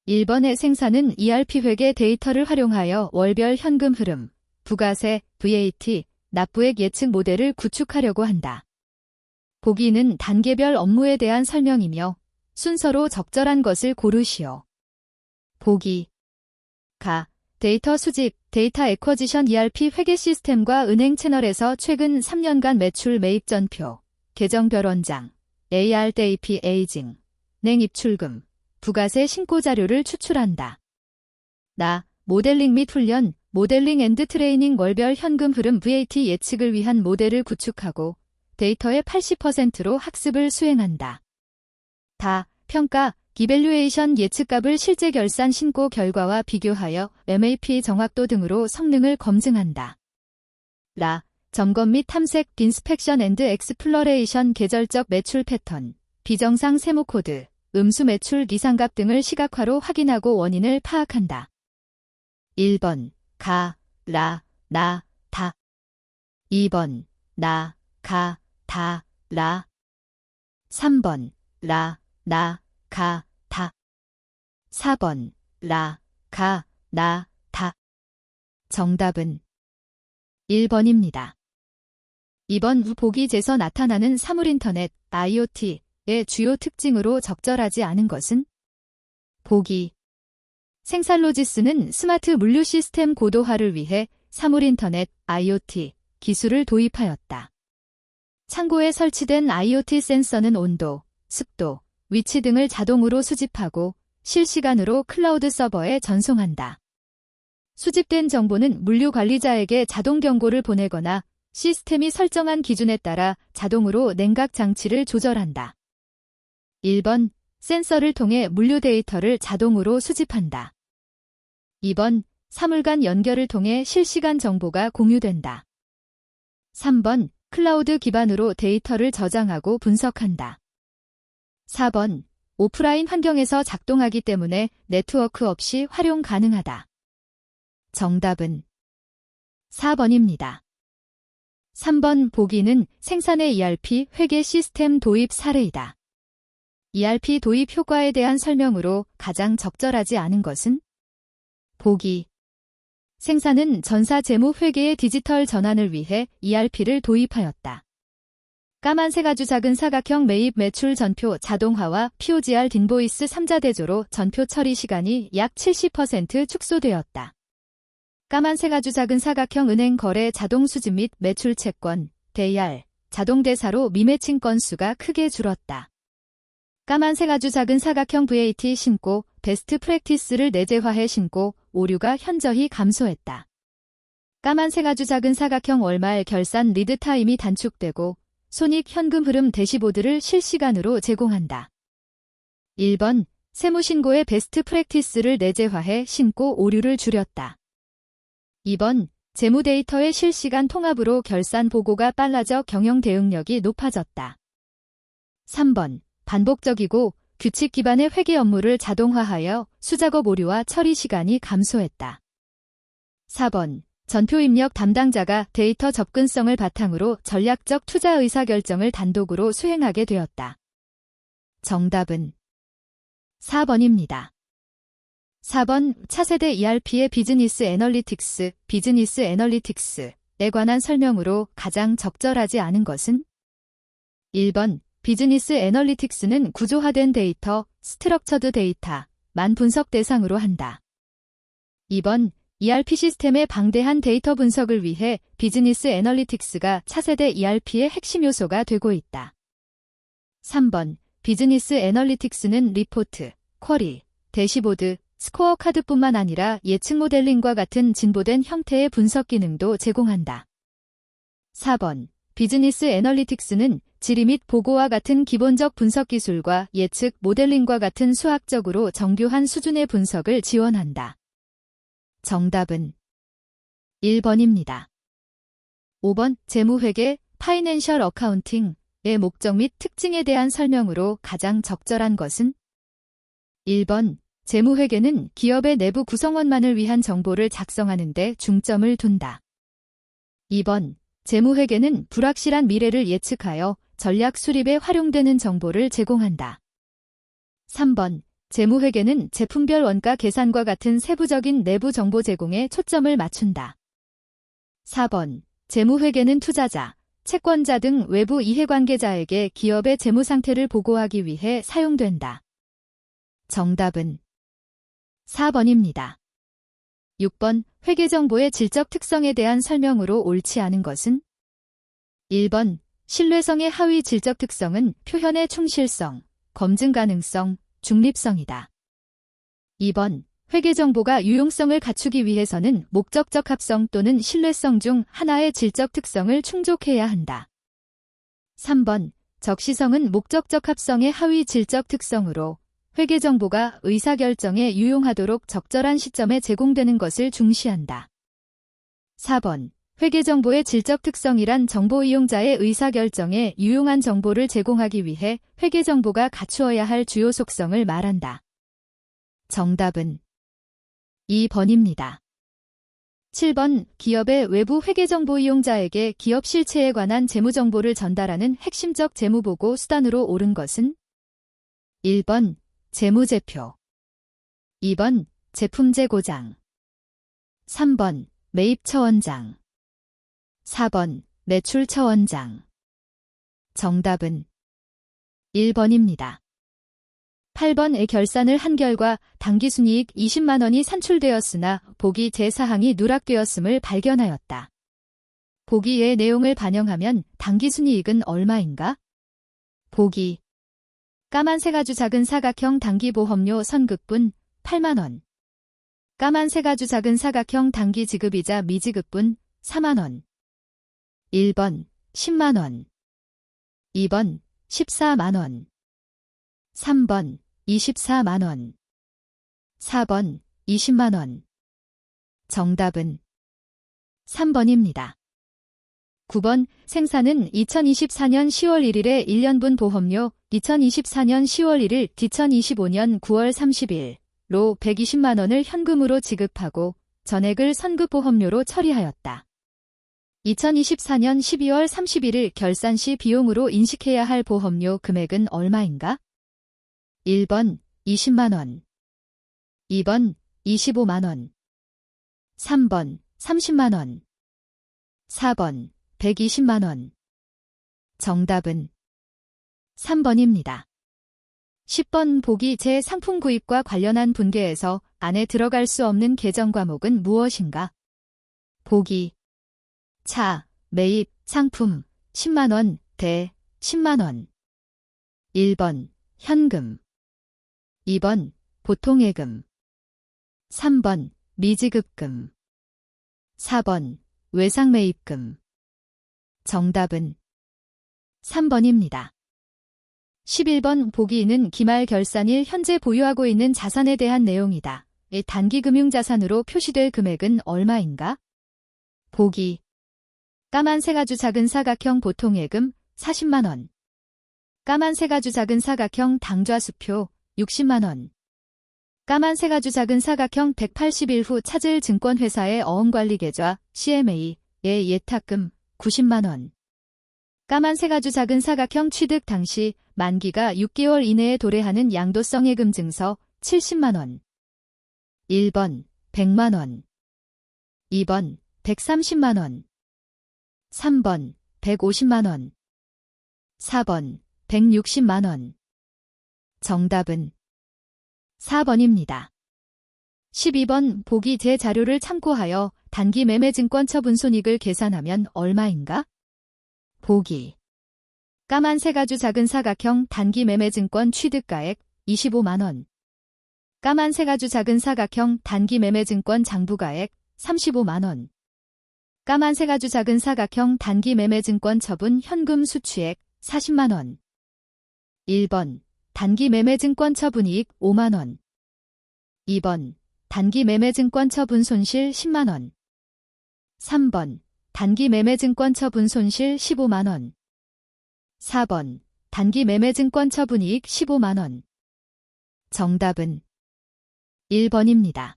1번의 생산은 ERP 회계 데이터를 활용하여 월별 현금 흐름, 부가세, VAT, 납부액 예측 모델을 구축하려고 한다. 보기는 단계별 업무에 대한 설명이며 순서로 적절한 것을 고르시오. 보기 가. 데이터 수집, 데이터 애쿼지션 ERP 회계 시스템과 은행 채널에서 최근 3년간 매출 매입 전표, 계정별 원장, AR 대입 에이징, 행 입출금, 부가세 신고 자료를 추출한다. 나. 모델링 및 훈련, 모델링 앤드 트레이닝 월별 현금 흐름 VAT 예측을 위한 모델을 구축하고 데이터의 80%로 학습을 수행한다. 다. 평가, 이밸류에이션 예측값을 실제 결산 신고 결과와 비교하여 MAP 정확도 등으로 성능을 검증한다. 라. 점검 및 탐색, 인스펙션 앤드 엑스플로레이션 계절적 매출 패턴, 비정상 세무 코드, 음수 매출 이상값 등을 시각화로 확인하고 원인을 파악한다. 1번 가, 라, 나, 다. 2번 나, 가, 다, 라. 3번 라, 나, 가, 다. 4번 라, 가, 나, 다. 정답은 1번입니다. 2번 보기에서 나타나는 사물인터넷, IoT의 주요 특징으로 적절하지 않은 것은? 보기 생살로지스는 스마트 물류 시스템 고도화를 위해 사물인터넷, IoT 기술을 도입하였다. 창고에 설치된 IoT 센서는 온도, 습도, 위치 등을 자동으로 수집하고 실시간으로 클라우드 서버에 전송한다. 수집된 정보는 물류 관리자에게 자동 경고를 보내거나 시스템이 설정한 기준에 따라 자동으로 냉각 장치를 조절한다. 1번 센서를 통해 물류 데이터를 자동으로 수집한다. 2번 사물 간 연결을 통해 실시간 정보가 공유된다. 3번 클라우드 기반으로 데이터를 저장하고 분석한다. 4번 오프라인 환경에서 작동하기 때문에 네트워크 없이 활용 가능하다. 정답은 4번입니다. 3번 보기는 생산의 ERP 회계 시스템 도입 사례이다. ERP 도입 효과에 대한 설명으로 가장 적절하지 않은 것은? 보기 생산은 전사 재무 회계의 디지털 전환을 위해 ERP를 도입하였다. 까만색 아주 작은 사각형 매입 매출 전표 자동화와 POGR 인보이스 3자 대조로 전표 처리 시간이 약 70% 축소되었다. 까만색 아주 작은 사각형 은행 거래 자동 수집 및 매출 채권, DAR, 자동 대사로 미매칭 건수가 크게 줄었다. 까만색 아주 작은 사각형 VAT 신고, 베스트 프랙티스를 내재화해 신고, 오류가 현저히 감소했다. 까만색 아주 작은 사각형 월말 결산 리드 타임이 단축되고 손익 현금 흐름 대시보드를 실시간으로 제공한다. 1번 세무신고의 베스트 프랙티스를 내재화해 신고 오류를 줄였다. 2번 재무 데이터의 실시간 통합으로 결산 보고가 빨라져 경영 대응력이 높아졌다. 3번 반복적이고 규칙 기반의 회계 업무를 자동화하여 수작업 오류와 처리 시간이 감소했다. 4번 전표 입력 담당자가 데이터 접근성을 바탕으로 전략적 투자 의사결정을 단독으로 수행하게 되었다. 정답은 4번입니다. 4번 차세대 ERP의 비즈니스 애널리틱스에 관한 설명으로 가장 적절하지 않은 것은? 1번 비즈니스 애널리틱스는 구조화된 데이터, 스트럭처드 데이터만 분석 대상으로 한다. 2번 ERP 시스템의 방대한 데이터 분석을 위해 비즈니스 애널리틱스가 차세대 ERP의 핵심 요소가 되고 있다. 3번 비즈니스 애널리틱스는 리포트, 쿼리, 대시보드, 스코어 카드뿐만 아니라 예측 모델링과 같은 진보된 형태의 분석 기능도 제공한다. 4번 비즈니스 애널리틱스는 지리 및 보고와 같은 기본적 분석 기술과 예측 모델링과 같은 수학적으로 정교한 수준의 분석을 지원한다. 정답은 1번입니다. 5번 재무회계, 파이낸셜 어카운팅의 목적 및 특징에 대한 설명으로 가장 적절한 것은? 1번 재무회계는 기업의 내부 구성원만을 위한 정보를 작성하는 데 중점을 둔다. 2번 재무회계는 불확실한 미래를 예측하여 전략 수립에 활용되는 정보를 제공한다. 3번 재무회계는 제품별 원가 계산과 같은 세부적인 내부 정보 제공에 초점을 맞춘다. 4번. 재무회계는 투자자, 채권자 등 외부 이해관계자에게 기업의 재무 상태를 보고하기 위해 사용된다. 정답은 4번입니다. 6번. 회계정보의 질적 특성에 대한 설명으로 옳지 않은 것은? 1번. 신뢰성의 하위 질적 특성은 표현의 충실성, 검증 가능성, 중립성이다. 2번. 회계정보가 유용성을 갖추기 위해서는 목적적 합성 또는 신뢰성 중 하나의 질적 특성을 충족해야 한다. 3번. 적시성은 목적적 합성의 하위 질적 특성으로 회계정보가 의사결정에 유용하도록 적절한 시점에 제공되는 것을 중시한다. 4번. 회계정보의 질적 특성이란 정보 이용자의 의사결정에 유용한 정보를 제공하기 위해 회계정보가 갖추어야 할 주요 속성을 말한다. 정답은 2번입니다. 7번. 기업의 외부 회계정보 이용자에게 기업 실체에 관한 재무정보를 전달하는 핵심적 재무보고 수단으로 옳은 것은? 1번. 재무제표. 2번. 제품재고장. 3번. 매입처원장. 4번. 매출처원장. 정답은 1번입니다. 8번의 결산을 한 결과 당기순이익 20만 원이 산출되었으나 보기 제4항이 누락되었음을 발견하였다. 보기의 내용을 반영하면 당기순이익은 얼마인가? 보기. 까만색 아주 작은 사각형 당기보험료 선급분 8만 원. 까만색 아주 작은 사각형 당기지급이자 미지급분 4만 원. 1번 10만 원. 2번 14만 원. 3번 24만 원. 4번 20만 원. 정답은 3번입니다. 9번 생산은 2024년 10월 1일에 1년분 보험료 2024년 10월 1일 2025년 9월 30일로 120만 원을 현금으로 지급하고 전액을 선급보험료로 처리하였다. 2024년 12월 31일 결산 시 비용으로 인식해야 할 보험료 금액은 얼마인가? 1번 20만 원. 2번 25만 원. 3번 30만 원. 4번 120만 원. 정답은 3번입니다. 10번 보기 제 상품 구입과 관련한 분계에서 안에 들어갈 수 없는 계정 과목은 무엇인가? 보기. 차, 매입, 상품, 10만 원, 대, 10만 원. 1번, 현금. 2번, 보통예금. 3번, 미지급금. 4번, 외상매입금. 정답은 3번입니다. 11번 보기는 기말 결산일 현재 보유하고 있는 자산에 대한 내용이다. 단기금융자산으로 표시될 금액은 얼마인가? 보기. 까만색 아주 작은 사각형 보통예금 40만 원. 까만색 아주 작은 사각형 당좌수표 60만 원. 까만색 아주 작은 사각형 180일 후 찾을 증권회사의 어음관리계좌 CMA의 예탁금 90만 원. 까만색 아주 작은 사각형 취득 당시 만기가 6개월 이내에 도래하는 양도성 예금 증서 70만 원. 1번 100만 원. 2번 130만 원. 3번 150만 원. 4번 160만 원. 정답은 4번입니다. 12번 보기 제 자료를 참고하여 단기 매매증권 처분 손익을 계산하면 얼마인가? 보기. 까만색 아주 작은 사각형 단기 매매증권 취득가액 25만 원. 까만색 아주 작은 사각형 단기 매매증권 장부가액 35만 원. 까만색 아주 작은 사각형 단기 매매증권 처분 현금 수취액 40만 원. 1번 단기 매매증권 처분이익 5만 원. 2번 단기 매매증권 처분 손실 10만 원. 3번 단기 매매증권 처분 손실 15만 원. 4번 단기 매매증권 처분이익 15만 원. 정답은 1번입니다.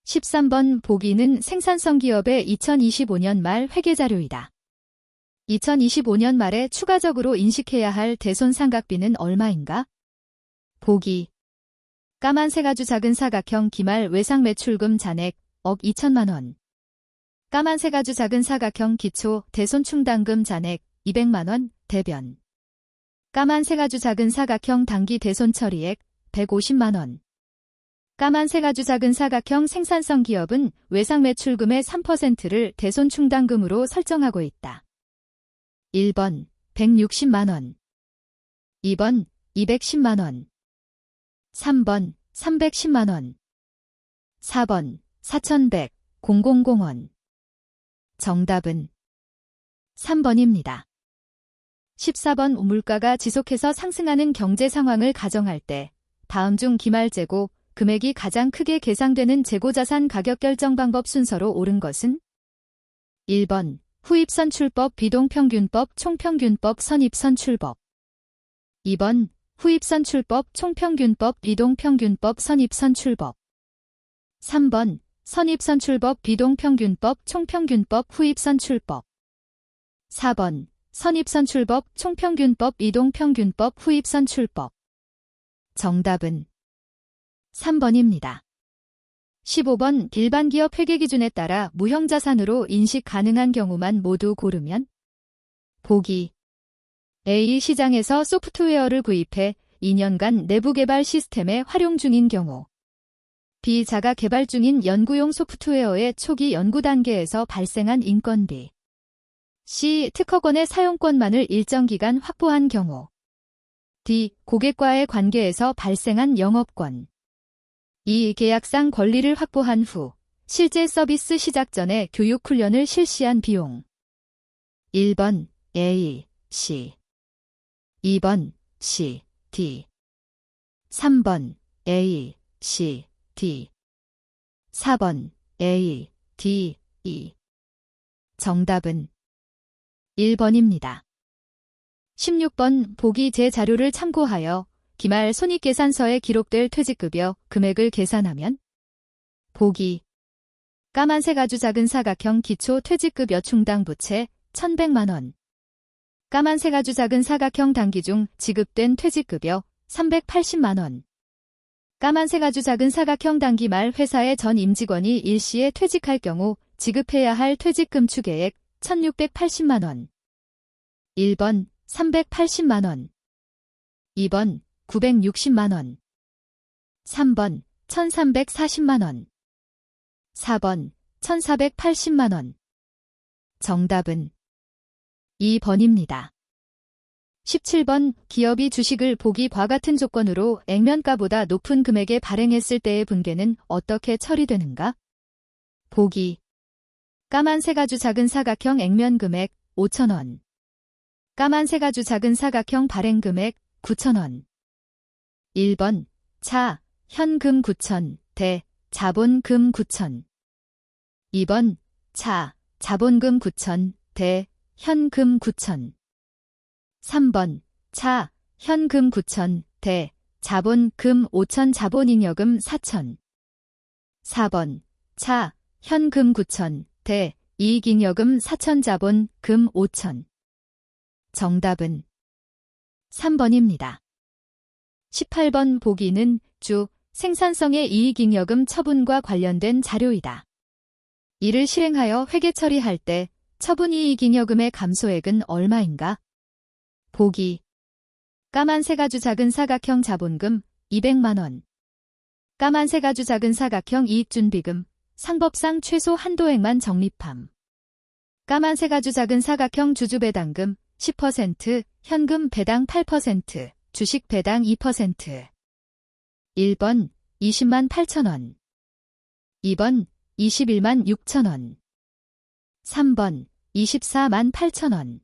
13번 보기는 생산성 기업의 2025년 말 회계자료이다. 2025년 말에 추가적으로 인식해야 할 대손상각비는 얼마인가? 보기. 까만색 아주 작은 사각형 기말 외상 매출금 잔액 억 2천만 원. 까만색 아주 작은 사각형 기초 대손 충당금 잔액 200만 원 대변. 까만색 아주 작은 사각형 단기 대손 처리액 150만 원. 까만색 아주 작은 사각형 생산성 기업은 외상 매출금의 3%를 대손 충당금으로 설정하고 있다. 1번 160만 원. 2번 210만 원. 3번 310만 원. 4번 4100, 000원. 정답은 3번입니다. 14번 물가가 지속해서 상승하는 경제 상황을 가정할 때 다음 중 기말 재고 금액이 가장 크게 계상되는 재고자산 가격 결정 방법 순서로 옳은 것은? 1번 후입선출법 비동평균법 총평균법 선입선출법. 2번 후입선출법 총평균법 비동평균법 선입선출법. 3번 선입선출법 비동평균법 총평균법 후입선출법. 4번 선입선출법 총평균법 이동평균법 후입선출법. 정답은 3번입니다. 15번 일반 기업 회계기준에 따라 무형자산으로 인식 가능한 경우만 모두 고르면? 보기. A. 시장에서 소프트웨어를 구입해 2년간 내부 개발 시스템에 활용 중인 경우. B. 자가 개발 중인 연구용 소프트웨어의 초기 연구 단계에서 발생한 인건비. C. 특허권의 사용권만을 일정 기간 확보한 경우. D. 고객과의 관계에서 발생한 영업권. E. 계약상 권리를 확보한 후 실제 서비스 시작 전에 교육 훈련을 실시한 비용. 1번 A, C. 2번 C, D. 3번 A, C, D. 4번 A, D, E. 정답은 1번입니다. 16번 보기 제 자료를 참고하여 기말 손익계산서에 기록될 퇴직급여 금액을 계산하면? 보기. 까만색 아주 작은 사각형 기초 퇴직급여 충당 부채 1100만 원. 까만색 아주 작은 사각형 단기 중 지급된 퇴직급여 380만 원. 까만색 아주 작은 사각형 단기 말 회사의 전 임직원이 일시에 퇴직할 경우 지급해야 할 퇴직금 추계액 1680만 원. 1번 380만 원. 2번 960만 원. 3번 1340만 원. 4번 1480만 원. 정답은 2번입니다. 17번 기업이 주식을 보기와 같은 조건으로 액면가보다 높은 금액에 발행했을 때의 분괴는 어떻게 처리되는가? 보기. 까만색 아주 작은 사각형 액면 금액 5,000원. 까만색 아주 작은 사각형 발행 금액 9,000원. 1번 차 현금 9,000 대 자본금 9,000. 2번 차 자본금 9,000 대 현금 9,000. 3번 차 현금 9,000 대 자본금 5,000 자본잉여금 4,000. 4번 차 현금 9,000 대 이익잉여금 4,000 자본금 5,000. 정답은 3번입니다. 18번 보기는 주 생산성의 이익잉여금 처분과 관련된 자료이다. 이를 실행하여 회계 처리할 때 처분이익잉여금의 감소액은 얼마인가? 보기. 까만색 아주 작은 사각형 자본금 200만 원. 까만색 아주 작은 사각형 이익준비금 상법상 최소 한도액만 적립함. 까만색 아주 작은 사각형 주주배당금 10%, 현금 배당 8%, 주식 배당 2%. 1번 20만 8천원. 2번 21만 6천원. 3번 24만 8천원.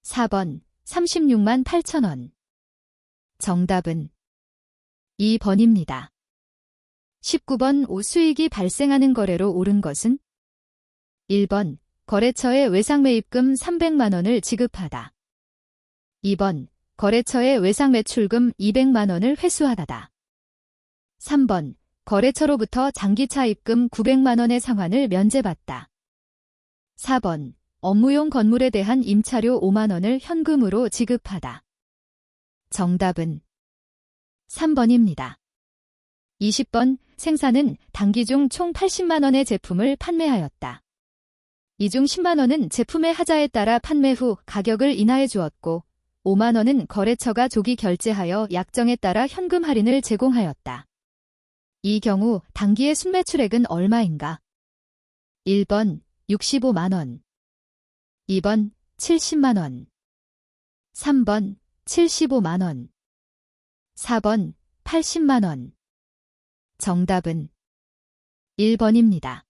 4번 36만 8천원. 정답은 2번입니다. 19번 수익이 발생하는 거래로 옳은 것은? 1번 거래처에 외상매입금 300만 원을 지급하다. 2번 거래처에 외상매출금 200만 원을 회수하다다. 3번 거래처로부터 장기차입금 900만 원의 상환을 면제받다. 4번 업무용 건물에 대한 임차료 5만 원을 현금으로 지급하다. 정답은 3번입니다. 20번 생사는 당기 중 총 80만 원의 제품을 판매하였다. 이 중 10만 원은 제품의 하자에 따라 판매 후 가격을 인하해 주었고 5만 원은 거래처가 조기 결제하여 약정에 따라 현금 할인을 제공하였다. 이 경우 당기의 순매출액은 얼마인가? 1번 65만 원, 2번 70만 원, 3번 75만 원, 4번 80만 원. 정답은 1번입니다.